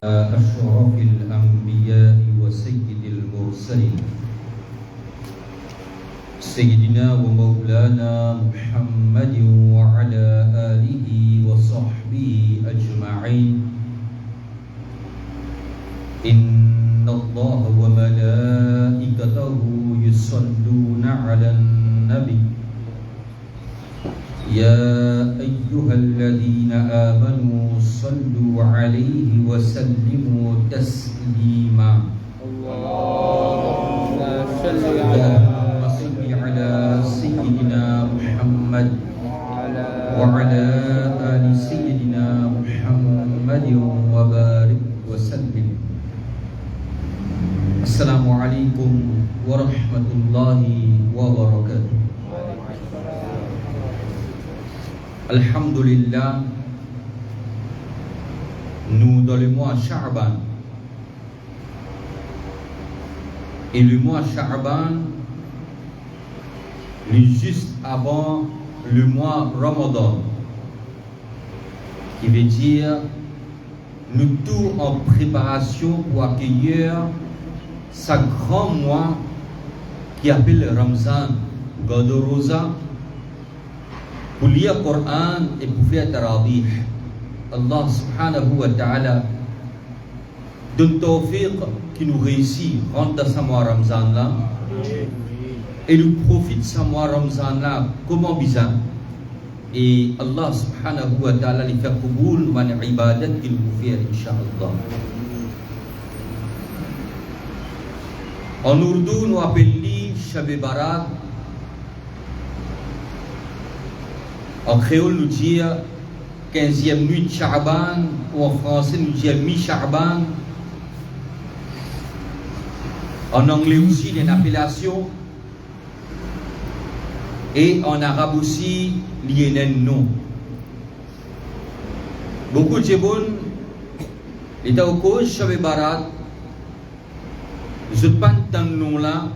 أشرف الأنبياء وسيد المرسلين سيدنا ومولانا محمد وعلى آله وصحبه أجمعين. إن الله وملائكته يصلون على النبي يا أيها الذين آمنوا صلوا عليه وسلموا تسليما. اللهم صل على سيدنا محمد وعلى آل سيدنا محمد وبارك وسلم. السلام عليكم ورحمة الله وبركاته. Alhamdulillah, nous dans le mois Sha'ban, et le mois Sha'ban, juste avant le mois Ramadan, qui veut dire nous tous en préparation pour accueillir ce grand mois qui appelle Ramzan, Gadorosa, pour lire le Coran et pour faire Tarawih. Allah subhanahu wa ta'ala donne tawfiq qui nous réussit rentre dans ce mois Ramzan là et nous profite de ce mois Ramzan là comment bizarre, et Allah subhanahu wa ta'ala lui fait qaboul man ibadat qu'il nous fait incha'Allah. En ourdou nous appelons Shab Barat, en créole nous dit 15e nuit de Sha'ban, ou en français nous dit mi-Sha'ban. En anglais aussi il y a une appellation, et en arabe aussi il y a un nom. Beaucoup de gens les taoukou Shab Barat, je ne pas tant nom là,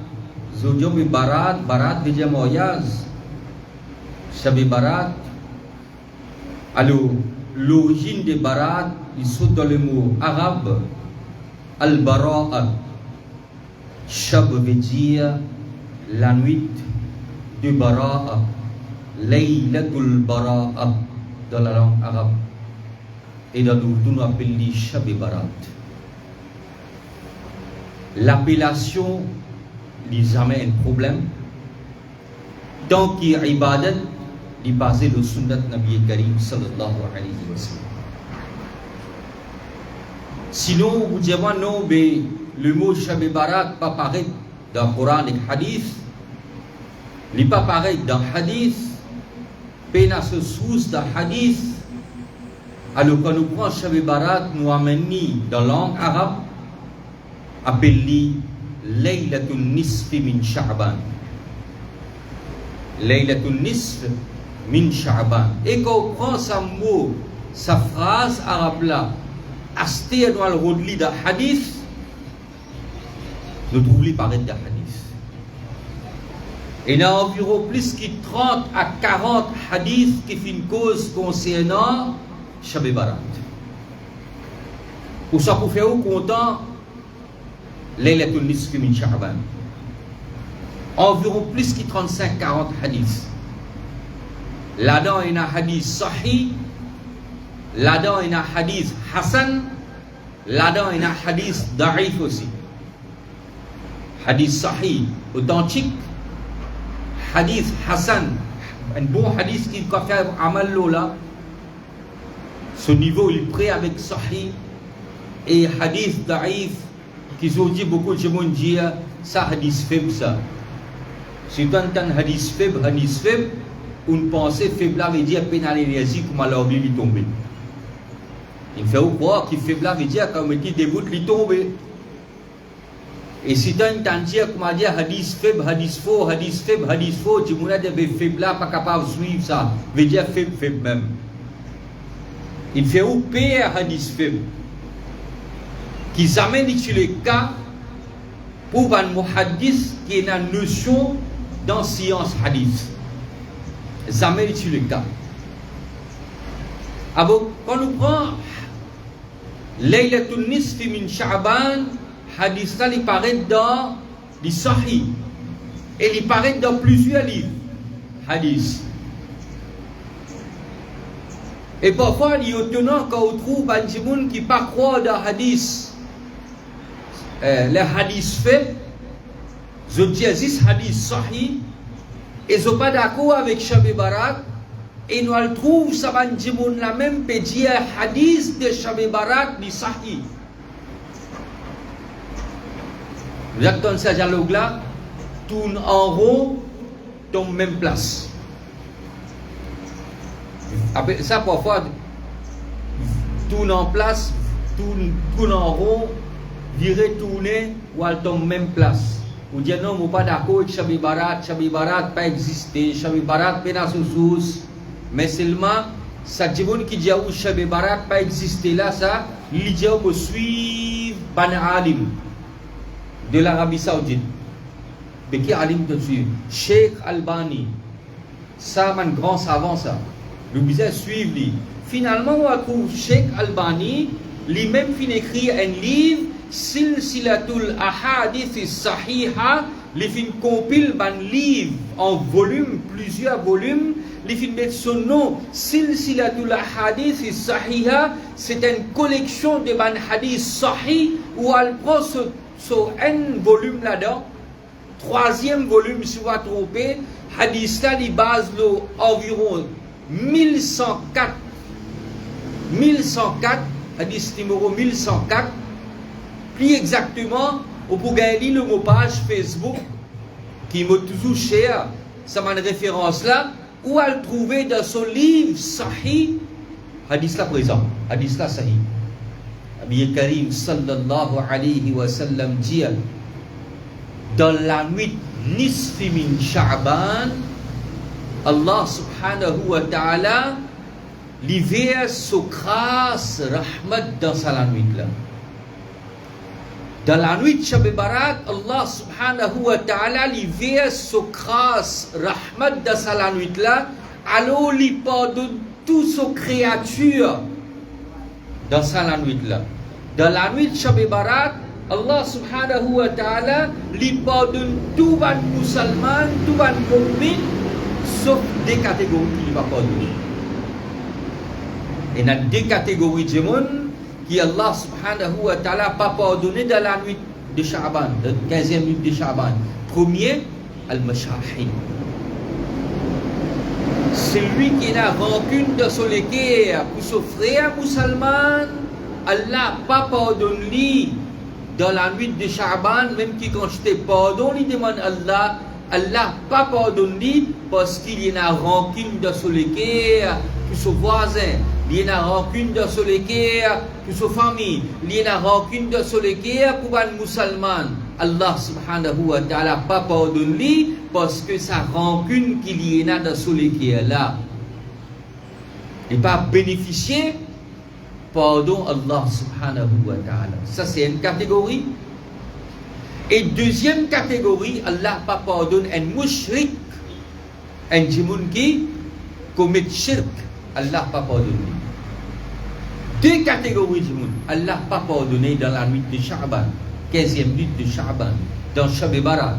je dis Barat, Barat veut dire voyage. Shab Barat, alors l'origine de Barat, il se trouve dans le mot arabe Al-Bara'a. Shab veut dire la nuit de Bara'a, Laylatul Bara'a dans la langue arabe, et dans l'ourdou on appelle Shab Barat. L'appellation n'est jamais un problème tant qu'il y a ibadat di basé le sunnat Nabi Karim sallallahu alayhi wa sallam. Sinon, vous dites non, mais le mot Shab Barat pas pareil dans le Coran et le Hadith, il n'est pas pareil dans le Hadith, peine se source dans le Hadith. Alors quand nous prenons Shab Barat, nous amenons dans la langue arabe, appelé Laylatul Nisf min Sha'ban. Laylatul Nisf min Sha'ban. Et quand on prend ce mot, sa phrase arabe là, asté dans le rodli d'un hadith, nous trouvons pareil d'un hadith. Et il y a environ plus que 30 à 40 hadiths qui font une cause concernant Shab Barat. Pour ça, pour faire content, Laylatul Nisf min Sha'ban. Environ plus que 35-40 hadiths. Là-dedans, il y a un hadith sahih, là-dedans, il y a un hadith hasan, là-dedans, il y a un hadith da'if aussi. Hadith sahih, authentique, hadith hasan, un bon hadith qui peut faire amal là. Ce niveau, il est prêt avec sahih, et hadith da'if, qui ont dit beaucoup de gens disent ça hadith faible ça. Si tu entends hadith faible, une pensée faible veut dire pénalité comme alors lui tomber. Il fait croire qu'il faible veut dire comme il débute lui tomber. Et si tu entends dire comme dire hadith faible, hadith faux, tu m'as dit faible pas capable de suivre ça, veut dire faible même. Il fait ou payer hadith faible qui amène sur le cas pour un muhaddis qui a une notion dans science hadith. Jamais sur le cas. Alors, quand nous prenons Laylatul Nisfi min Sha'ban, hadith là, il paraît dans les Sahih. Et il paraît dans plusieurs livres. Hadith. Et parfois, il est étonnant quand on trouve un gens qui ne pas croire dans hadith. Les hadiths faits, je dis 10 hadiths Sahih, et ils ne sont pas d'accord avec Shab Barat. Et nous le trouvons, ça va dire la même peut dire hadith de Shab Barat ni Sahih. Vous êtes dans ce dialogue-là, tourne en rond, tombe même place. Après ça, parfois, tourne en place, tourne en rond, virer, tourner, ou elle tombe même place. Ou dire non, je ne suis pas d'accord avec Shab Barat pas existé, Shab Barat pas dans sous. Mais seulement, ça dit qui dit que Shab Barat pas existé là, ça, il dit que suivre Ban Alim de l'Arabie Saoudite. Mais qui Alim de suivre? Sheikh Albani. Ça, un grand savant, ça. Le bizarre suivre lui. Finalement, on trouve Sheikh Albani, lui-même fin écrit un livre, Silsilatul Ahadith Sahiha, les fin compile un livre en volume, plusieurs volumes. Les films mettent son nom, Silsilatul Hadith Sahiha, c'est une collection de ban hadith sahih où elle prend un volume là-dedans, troisième volume, si vous ne trompez, hadith là, il base environ 1104, hadith numéro 1104, plus exactement, vous pouvez gagner le mot page Facebook qui m'a toujours cher, ça m'a une référence là. Où elle trouvait dans son livre Sahih, hadith là présent, hadith là Sahih. Nabi Karim sallallahu alayhi wa sallam dit dans la nuit nisfi min Sha'ban, Allah subhanahu wa ta'ala l'hiver sa grâce, rahmat dans la nuit là. Dans la nuit de Shab Barat, Allah subhanahu wa ta'ala l'hiver sa grâce, rahmat dans la nuit là, alors il pardonne toutes ses créatures dans la nuit là. Dans la nuit de Shab Barat, Allah subhanahu wa ta'ala il pardonne tous les musulmans, tous les mu'min, sauf deux catégories qui ne va pas pardonner. Et il y a deux catégories de monde qui Allah subhanahu wa ta'ala pas pardonné dans la nuit de Sha'ban, la 15e nuit de Sha'ban. Premier, Al-Mashahin. Celui qui n'a rancune de son cœur pour son frère musulman, Allah pas pardonné dans la nuit de Sha'ban, même qui quand je te pardonne, il demande Allah, Allah pas pardonné parce qu'il y a rancune de son cœur pour son voisin. Il y a rancune de son cœur pour sa famille. Il y a rancune de son cœur pour un musulman. Allah subhanahu wa ta'ala pas pardonné parce que sa rancune qu'il y a dans son cœur là. Il pas bénéficié pardon Allah subhanahu wa ta'ala. Ça c'est une catégorie. Et deuxième catégorie, Allah pas pardonne un mushrik, un djimoun qui commet shirk. Allah pas pardonné. Deux catégories de monde. Allah pas pardonné dans la nuit de Sha'ban, 15e nuit de Sha'ban, dans Shab Barat.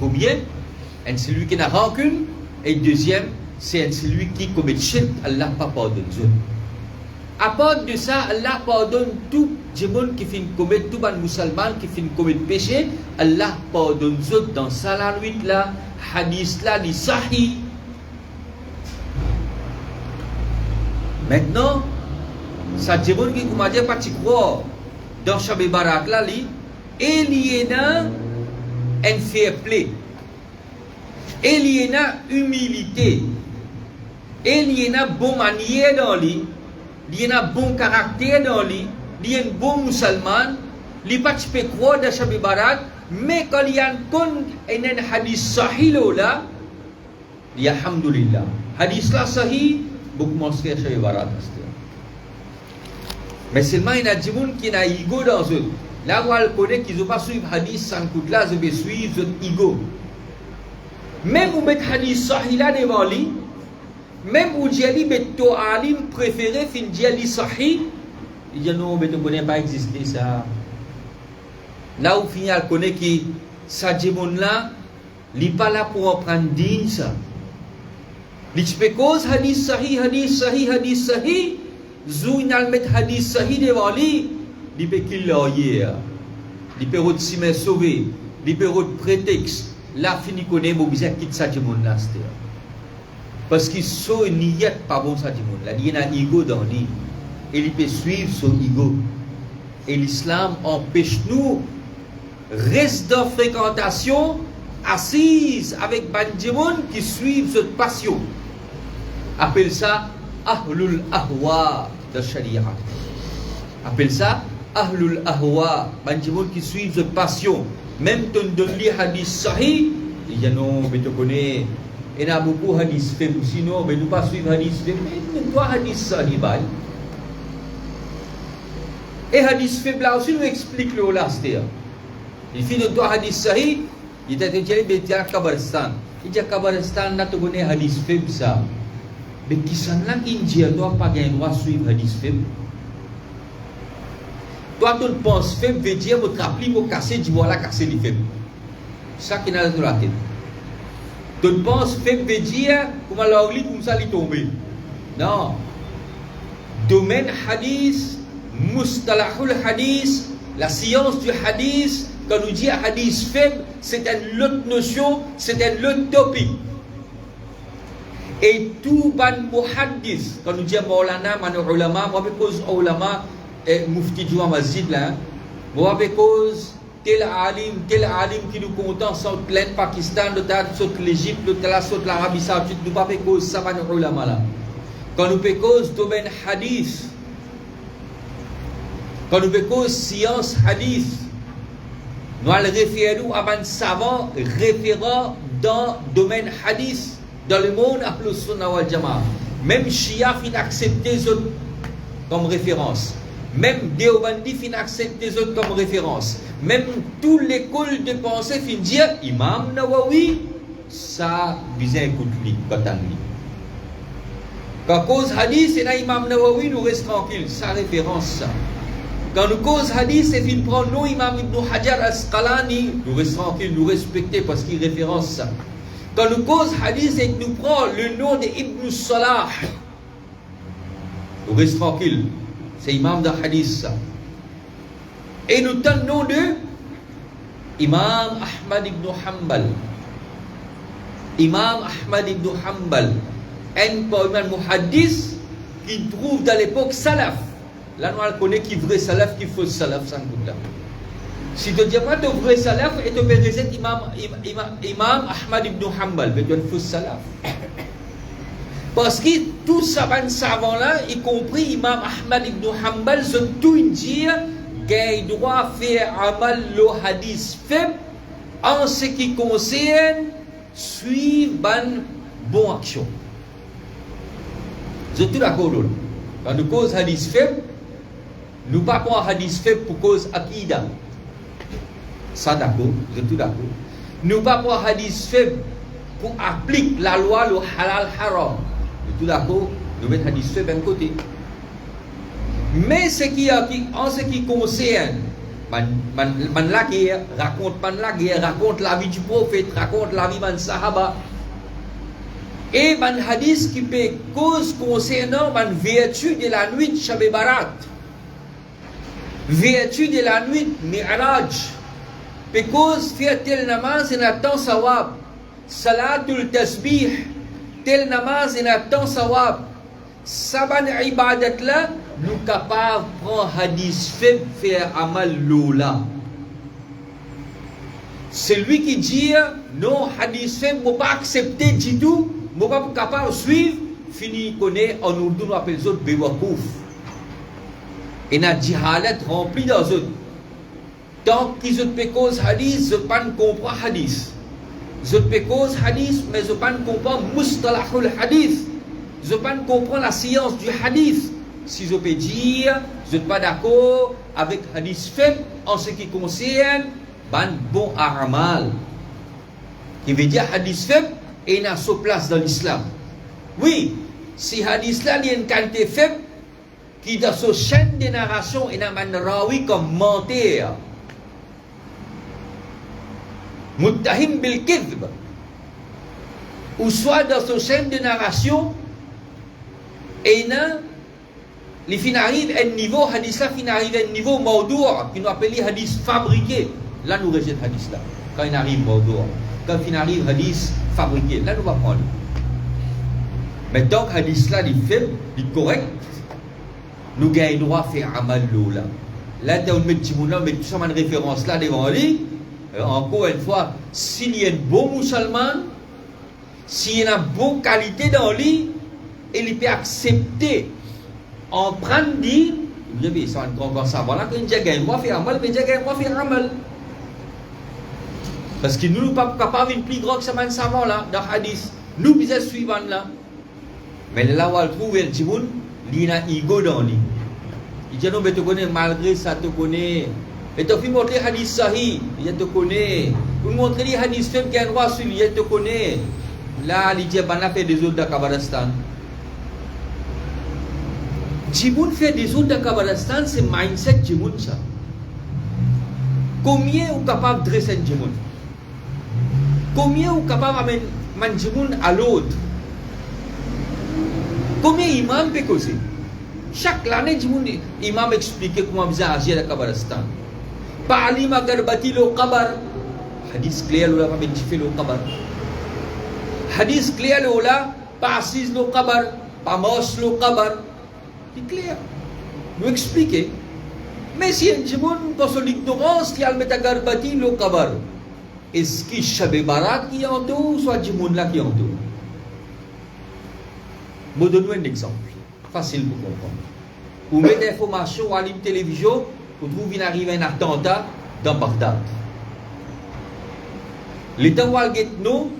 Premier, c'est celui qui n'a rancune. Et deuxième, c'est celui qui commet shirk. Allah pas pardonné. À part de ça, Allah pardonne tout le monde qui fait commettre, tout le musulman qui fait commettre péché. Allah pardonne tout dans la nuit là, hadith là, les sahih. Maintenant, ça dit que qui m'a dit pas tu crois dans Shab Barat là, il y a un fair play, il y a humilité, il y a bonne manière dans lui, il y a un bon caractère dans lui, il y a un bon musulman, il pas tu peux croire dans Shab Barat, mais quand il y a un hadith sahih là, il y a alhamdulillah, hadith là sahih. Beaucoup moins que Shab Barat. Mais seulement il y a des gens qui ont un ego dans eux. Là où on connaît qu'ils n'ont pas suivi hadith sans coup de là, ils vont suivre leur ego. Même vous mettez hadith sahih là devant lui, même vous dites que ton alim préféré fin diali sahih, Il dit non, mais tu ne connais pas exister ça. Là où finit à connaître que ça démon là, il n'est pas là pour en prendre digne ça. Il dit cause hadith sahih, Zouinal met hadith sahih devant lui, il peut qu'il l'aille. Il peut retrouver sauver, il peut retrouver prétexte. Là, fini connaît, mais vous êtes quitte ça démon là. Parce qu'il so n'y a pas bon ça démon là. Il y a un ego dans lui. Et il peut suivre son ego. Et l'islam empêche nous reste dans fréquentation assise avec Banjimon qui suivent cette passion. Appelle ça Ahlul Ahwa de Sharia. Appelle ça Ahlul Ahwa. Banjimon qui suivent cette passion. Même ton donne hadith sahih, il y a non, mais tu connais. Il y a beaucoup de hadith faibles. Sinon, mais nous pas suivre hadith faibles. Mais toi, hadith sahih, et hadith faible là aussi nous explique le là, c'est-à-dire il fait de toi hadith sahih, il était dit mais il y a Kabaristan, il y a Kabaristan là tu connais hadith faible ça, mais qui s'en là qui dit doit pas gagner droit suivre hadith faible. Toi tu penses faible veut dire votre appli vous casser du voilà casser les faibles. Ça qui n'a dans la tête. Tu penses faible veut dire comment l'orli comme ça lui tomber. Non. Domaine hadith Mustalahul hadith, la science du hadith, quand on dit hadith faible, c'est une autre notion, c'est un autre topic. Et tout ban muhaddis, quand on dit Maulana, man ulama, moi avec cause ulama, mufti du masjid là, moi avec cause tel alim qui nous content, sont plein de Pakistan, de l'Égypte, de l'Arabie Saoudite, nous pas avec cause ça man ulama là. Quand nous fait cause domaine hadith, quand nous faisons science hadith, nous allons référer à un savant référent dans le domaine hadith, dans le monde Ahlus Sunnah wal Jama'a. Même Shia fin accepter les autres comme référence. Même Deobandi fin accepter les autres comme référence. Même toute l'école de pensée fin dire Imam Nawawi, ça visait écoute lui, quand lui. Quand cause hadith, c'est Imam Nawawi, nous restons tranquilles. Ça référence ça. Quand nous cause hadith, c'est qu'il prend nous, Imam Ibn Hajar al-Asqalani, nous restons tranquilles, nous respecter parce qu'il référence ça. Quand nous cause hadith, c'est que nous prend le nom de Ibn Salah, nous restons tranquilles. C'est Imam de hadith ça. Et nous donne le nom de Imam Ahmad ibn Hanbal. Imam Ahmad ibn Hanbal, un muhaddis qui trouve dans l'époque salaf. Là, nous connaissons qui est vrai salaf, qui est faux salaf, sans doute là. Si tu ne dis pas de vrai salaf, et tu peux réciter Imam Ahmad ibn Hanbal, mais tu es faux salaf. Parce que tous ces savants-là, y compris Imam Ahmad ibn Hanbal, sont tous dire qu'il doit faire amal le hadith faible en ce qui concerne suivre une bonne action. Vous êtes tous d'accord là? Quand nous cause hadith faible, nous ne parlons pas hadith faible pour cause akida. Ça d'accord, vous êtes tous d'accord. Nous ne parlons pas hadith faible pour appliquer la loi, le halal haram. Vous êtes tous d'accord, nous mettons hadith faible d'un côté. Mais ce qui en ce qui concerne, la guerre, raconte la vie du prophète, raconte la vie de Sahaba. Et man hadith qui peut cause concernant man vertu de la nuit Shab Barat, vertu de la nuit Mi'raj, peut cause faire tel namaz en attend sawab, salatul tasbih, tel namaz en attend sawab, saban ibadat là, nous capables de prendre hadith faible faire amal lola. Celui qui dit non hadith faible ne peut pas accepter du tout. Je ne suis pas capable de suivre, fini connaît en Oudou, nous appelons les autres Bewakouf. Et nous avons dit halet rempli dans eux. Tant qu'ils ont fait cause hadith, je ne comprends pas hadith. Je ne fais cause hadith, mais je ne comprends pas mustalahul hadith. Je ne comprends pas la science du hadith. Si je peux dire, je ne suis pas d'accord avec hadith faible en ce qui concerne ban bon amal. Qui veut dire hadith faible. Et il a sa place dans l'islam. Oui, si hadith là, il y a une qualité faible, qui dans ce chaîne de narration il a un rawi comme menteur muttahim bil kidhb ou soit dans ce chaîne de narration et il fin arrive à un niveau hadith là fin arrive à un niveau mawdou' qui nous appelle hadith fabriqué là nous rejette hadith là quand il arrive mawdou' quand il arrive hadith fabriqué là nous va prendre mais donc hadith là il fait il correct nous gagnons droit à faire amal là là tu met tout ça une référence là devant lui encore une fois s'il y a un bon musulman s'il y a une bonne qualité dans lui il peut accepter en prendre dit vous avez ça encore ça voilà que j'ai gagné droit à faire amal mais j'ai gagné droit à faire amal parce que nous ne sommes pas capables de plus grand que ça man savant là dans hadith nous besoin suivant là mais là où on trouve le timoun il a ego dans lui il dit non mais tu connais malgré ça tu connais et tu fais montrer hadith sahih il te connaît pour montrer les hadith faibles qui a droit sur lui il te connaît là il dit bana fait des autres de Kabbalistan Jimoun fait des autres de Kabbalistan c'est mindset Jimoun ça combien est capable de dresser un Jimoun combien est capable d'amener un Jimoun à l'autre combien imam peut causer chaque année imam explique comment vous agir à Kabbalistan parli magarbati lo qabar hadith clair lo la pas fait lo qabar hadith clair lo la pas assis lo qabar pas mos lo qabar c'est clair nous expliquer mais si un jimoun dans son ignorance qui a le metagarbati lo qabar est-ce que Shab Barat qui en tout ou soit jimoun là qui en tout je donne un exemple facile pour comprendre vous mettez l'information à la télévision vous trouvez qu'il arrive un attentat dans Bagdad l'état où elle est nous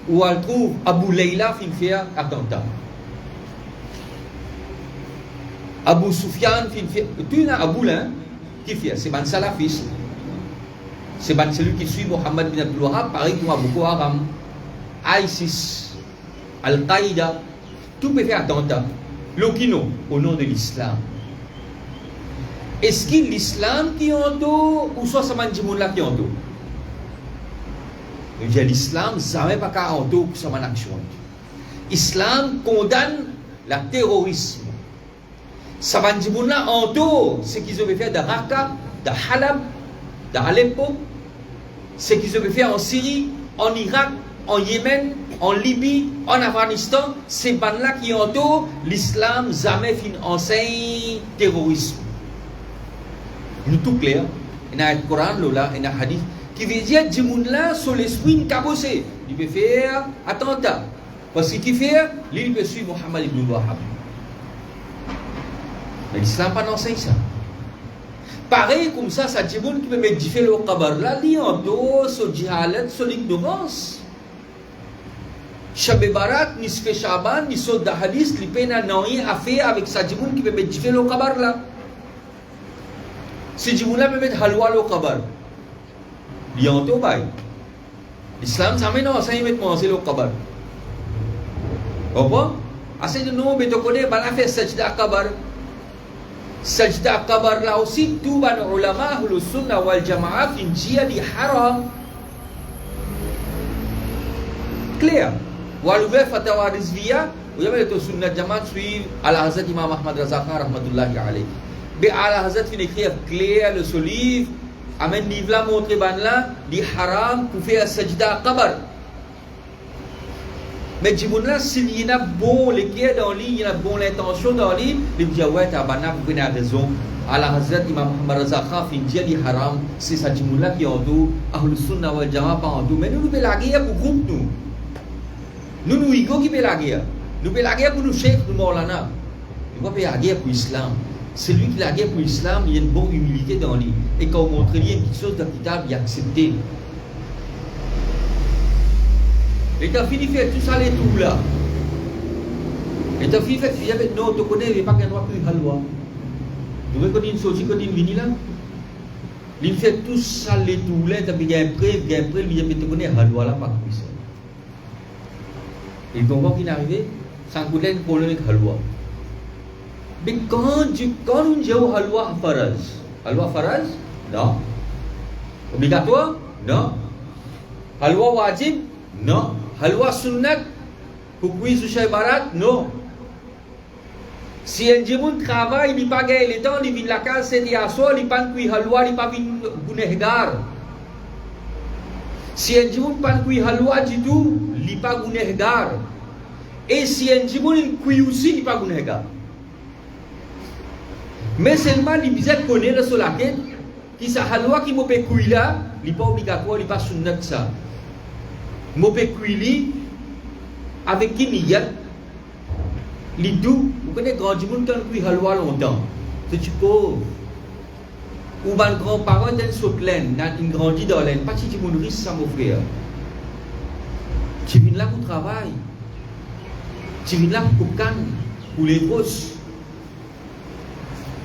où elle trouve Abu Layla fin faire attentat Abu Sufyan fin faire tu as Abu là qui fait c'est ban salafiste c'est ban celui qui suit Mohammed bin Abdul Wahhab pareil comme Boko Haram ISIS Al-Qaïda tout peut faire attentat l'okino au nom de l'islam est-ce que l'islam qui en tout ou soit ça man jimoun là qui en tout l'islam jamais pas qu'à en tout ça man action islam condamne le terrorisme ça man jimoun là en tout ce qu'ils ont fait de Raqqa de Halab d'Aleppo ce qu'ils ont fait en Syrie en Irak en Yémen en Libye, en Afghanistan, c'est ban-là qui entoure l'islam jamais fin enseigne terrorisme. Nous tout clair, il y a le Coran là, il y a le hadith qui veut dire que les là sur l'esprit cabossé, il peut faire attentat parce qu'il fait, il peut suivre Mohammed ibn Wahhab. Mais l'islam pas enseigne ça. Pareil comme ça dit qui peut mettre différents qabar là, il entoure sur jihalat, sur l'ignorance. Shab Barat, ni Nisfe Shaban, ni Sod da Hadith, li pena naoui a fait avec sa jimoun qui peut mettre jifé le kabar là. Si jimoun là peut mettre halwa le kabar. Lianto bay. L'islam ça met non, ça y met manger le kabar. Apa? Assez de nous, mais tu connais, bana fait sajda kabar. Sajda kabar là aussi, tout ban ulama, le sunna wal jama'a, fin jia di haram. Clair? Walouve Fatawa Rizviya, vous avez le Sunnah Jamaat suivre Al-Hazrat Imam Ahmad Raza Khan rahmatullahi alayhi. Mais Al-Hazrat fin écrire clair le ce livre, amène livre là montré ban là, dit haram pour faire sajda qabar. Mais Jimoun là, s'il y a bon les cœurs dans lui, il y a bon l'intention dans lui, il dit ouais t'as banna vous avez raison. Al-Hazrat Imam Ahmad Raza Khan fin dit haram, c'est ça Jimoun là qui en tout, Ahlus Sunnah wal Jama'a pas en tout, mais nous nous la guerre pour groupe nous. Nous ego qui fait la guerre. Nous fait la guerre pour nous chefs, nous Maulana. Nous pas la guerre pour l'islam. Celui qui la guerre pour l'islam, il y a une bonne humilité dans lui. Et quand on montre lui une petite chose d'acceptable, il accepte. Et t'as fini de faire tout ça les tout là. Et t'as fini de faire non, tu connais, il n'y a pas qu'un droit plus halwa. Tu vois qu'on dit une chose, qu'on dit une vini là. Il fait tout ça les tout là, t'as bien prêt, il y a tu connais halwa là, pas plus. Et donc, quand il est arrivé, sans coup d'aide pour le halwa. Mais quand on dit halwa faraz, non. Obligatoire, non. Halwa wajib, non. Halwa sunnat, pour cuire sous chez barat, non. Si un jimun travaille, il pas gagné le temps, il vient la case, c'est à soi, il pas cuire halwa, il pas vient gunehgar. Si un jimun pas cuire halwa du tout, il pas gunehgar. Et si un jimun il cuire aussi, il pas gunehgar. Mais seulement il besoin connaître sur la tête qui sa halwa qui m'opé cuire là, il pas obligatoire, il pas sunnat ça. M'opé cuire avec qui niyat, il tout, vous connaissez grand jimun quand cuire halwa longtemps, c'est tu pauvre. Ou ban grand-parent d'un sotlen, il grandit dans l'aine, pas si jimun riche ça mon frère. Tu viens là pour travail, tu viens là pour canne, pour les grosses.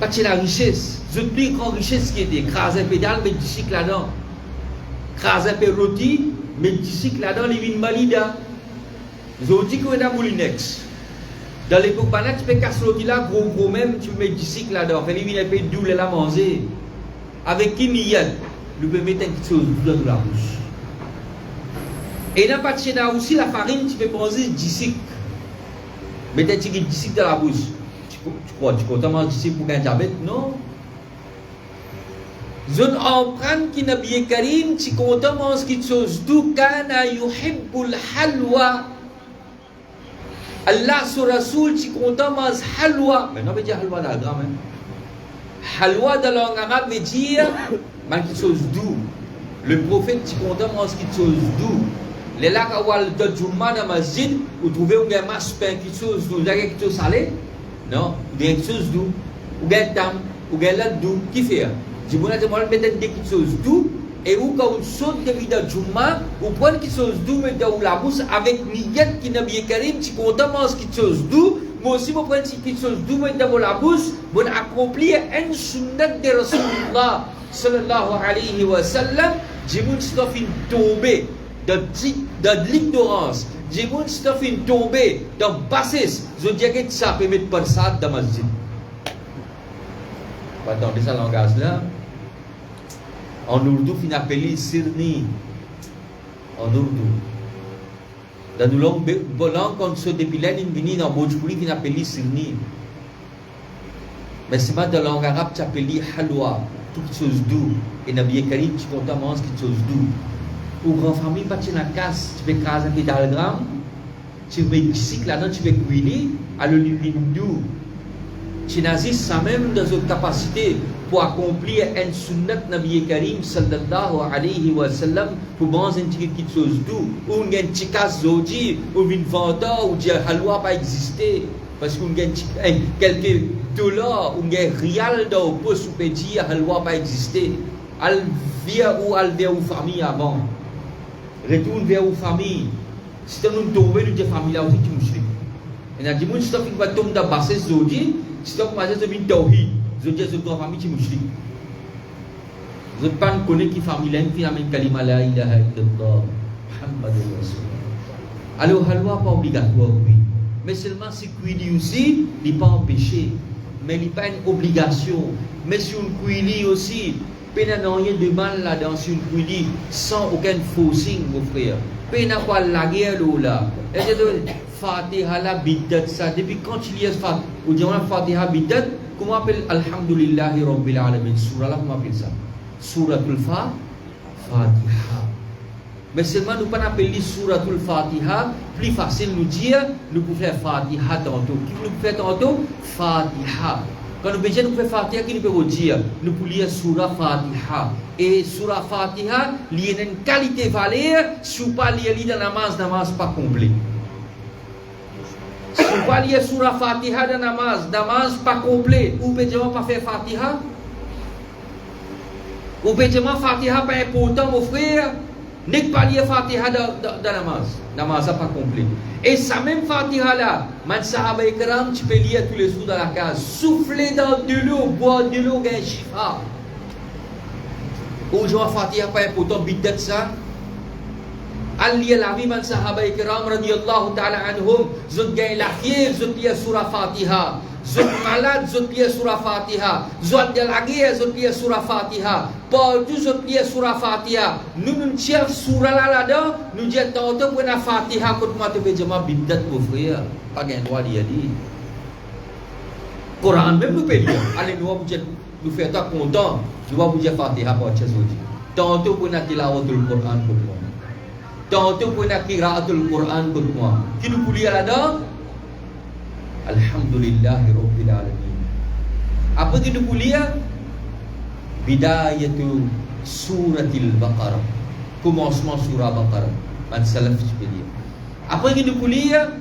Pas de la richesse, je plus grande richesse qui était craser pédale, mais du cycle là-dedans. Craser peu rôti, mais du cycle là-dedans, les vins malida. Je dis que dans Moulinex. Dans l'époque, tu peux casser rôti là, gros même, tu mets du cycle là-dedans. Les vins peu doux, les la manger. Avec qui miyad, tu peux mettre quelque chose dans la bouche. Et dans pas de aussi la farine, tu peux manger du cycle. Mettez du cycle dans la bouche. Tu crois d'ici pour un diabète? Non. Zone empreinte qui n'a bien karim, tu comptes ce qui chose d'où kana yuhibbul halwa. Allah sur Rasoul, tu comptes halwa. Mais non, veut dire halwa dans la grammaire. Halwa dans la langue arabe veut dire quelque chose d'où. Le prophète, tu comptes ce qui chose d'où. Les lacs awal de Jumma dans masjid, vous trouvez un gamin pain qui chose d'où, quelque chose salé. Non, ou bien quelque chose d'où, ou bien tam, ou bien là-d'où, qui fait? Je vous dis, moi, je vais quelque chose d'où, et où quand on saute de vida Jumma, ou prendre quelque chose d'où, mais dans la bouche, avec niyat qui n'a bien karim, tu comptes quelque chose d'où, moi aussi, je prends quelque chose d'où, mais dans la bouche, pour accomplir un sunnat de Rasulullah, sallallahu alayhi wa sallam, je vous dis, c'est tombé de l'ignorance. J'ai vu stuff tomber dans bassesse. Je dis que ça peut mettre par ça dans ma masjid. Attendez ce langage-là. En ourdou, il appelle sirni. En ourdou. Dans nos langues, quand on se dépilait, il vient dans Bhojpuri, il appelle sirni. Mais c'est pas dans la langue arabe, tu appelles halwa. Toute chose doux. Et Nabi Karim, tu comptes manger quelque chose doux. Ou grand famille, pas tu la casse, tu peux casser un pédalgramme, tu mets du cycle là-dedans, tu peux cuire, à l'olivindou. Tu n'as ça même dans une capacité pour accomplir un sunnat Nabi Karim sallallahu alayhi wa sallam pour manger quelque chose doux. Ou une petite casse zodi, ou une venta, ou dire halwa pas exister. Parce qu'on gagne quelques dollars, ou gagne rial dans le poste, ou peut dire halwa pas exister. Alvia ou alvia ou famille avant. Retourne vers vos familles. Si tu as tombé dans tes familles, là aussi tu es musulman. Et on dit, si tu as tombé dans la bassesse zodi, si tu as commencé à faire tawhid, zodi est dans famille, tu es musulman. Je ne sais pas qui famille là, qui a mis kalima la ilaha illallah, Muhammadur Rasulullah. Alors, halwa pas obligatoire, oui. Mais seulement si cuili aussi, il n'est pas empêché. Mais il n'est pas une obligation. Mais si on cuili aussi, il n'y a rien de mal là dans une cuisine sans aucun forcing, mon frère. Il n'y a pas la guerre là. Et Fatiha la bidat ça. Depuis quand il y a Fatiha bidat, comment on appelle Alhamdulillahi Rabbil Alamin? Surah là, comment on appelle ça? Suratul Fatiha. Mais seulement nous ne pouvons pas appeler Suratul Fatiha. Plus facile nous dire, nous pouvons faire Fatiha tantôt. Qui nous fait tantôt? Fatiha. Quand nous besoin de faire Fatiha, qui nous peut dire? Nous pouvons lire Surah Fatiha. Et Surah Fatiha, il y a une qualité valeur, si vous ne pas lire dans namaz pas complet. Si vous ne pas lire Surah Fatiha dans namaz pas complet, vous ne pouvez pas faire Fatiha. Vous pouvez pas Fatiha pas important, mon frère. N'est pas lire Fatiha dans namaz pas complet. Et ça même Fatiha là, man sahaba ikram, tu peux lire tous les jours dans la case. Souffler dans de l'eau, boire de l'eau, gain shifa. Aujourd'hui, Fatiha pas important, bidat ça. Al lire la vie, man sahaba ikram, radiyallahu ta'ala anhum, zut gain la fièvre, zut lire surah Fatiha. Zot malade, zot lia surah Fatiha. Zot dia lagi, zot lia surah Fatiha. Padu zot lia surah Fatiha. Nun cia surah lalada, nun dia tahu tu pun Fatiha kot mata berjemaah bidat kufriya. Pakai dua dia di. Quran même nous paye. Allez nous vous nous faire ta content. Nous vous dire Fatiha pour chaque tahu tu pun tilawatul Quran kot moi. Tahu tu pun qiraatul Quran kot moi. Kini kuliah ada Alhamdulillahi Rabbil Alamin. Apa kita kuliah? Bidayatu suratil Baqarah. Commencement surah Baqarah. Man salaf sebelia. Apa kita kuliah?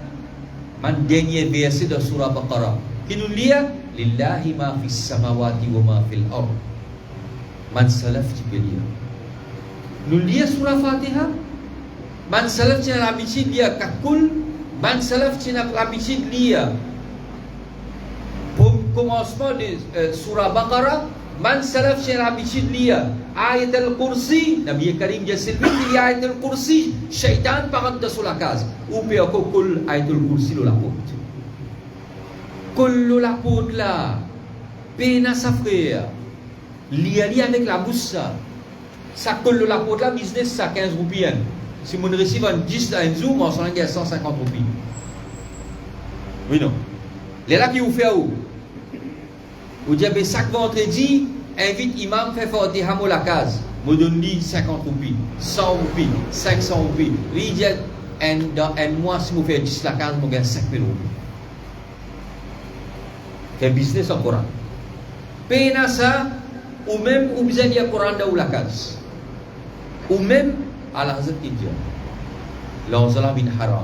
Man dernier verset de surah Baqarah. Kita lihat lillahi ma fis samawati wa ma fil ard. Man salaf sebelia. Nous lihat surah Fatihah. Man salaf cina l'habitude dia kakul. Man salaf cina l'habitude dia commencement de surah Baqarah, man salaf chez l'habitude lire ayat al-kursi, Nabi Karim dia selvi li ayat al-kursi, syaitan parat de sur la case. Ou bien kul ayat al-kursi lo la porte. Kul lo la porte là. Pena sa frère. Lia avec la bouche ça. Ça kul lo la porte là business ça 15 roupies. Si mon receive un 10 à un zoom, on s'en gagne 150 roupies. Oui non. Les là qui vous fait où? Vous dites, chaque vendredi, invite imam fait Fatiha à la case. Vous donnez 50 roupies, 100 roupies, 500 roupies. Il dit, dans un mois, si vous faites 10 la case, vous gagnez 5 000 roupies. C'est business en Coran. Pena ça, ou même, vous besoin de Coran dans la case. Ou même, à la Hazrat India. L'Anzala bin Haram.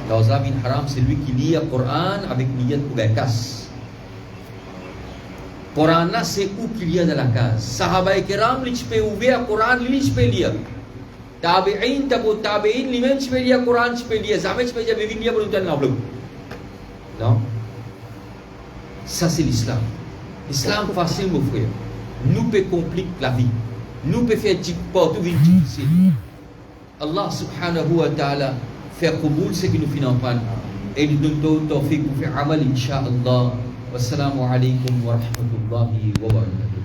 L'Anzala bin Haram, c'est lui qui lit le Coran avec niyat pour la casse. Quran là c'est où qu'il y a dans la case. Sahaba kiram li peux ouvrir Quran li peux lire. Tabi'in tabu tabi'in li même peux lire Quran peux lire. Jamais peux jamais venir pour nous donner non. Ça c'est l'islam. L'islam facile mon frère. Nous peut compliquer la vie. Nous peut faire partout difficile. Allah subhanahu wa ta'ala fait qaboul ce que nous finissons pas et nous donne tawfiq pour faire amal inshallah. Wassalamu alaikum warahmatullahi wabarakatuh.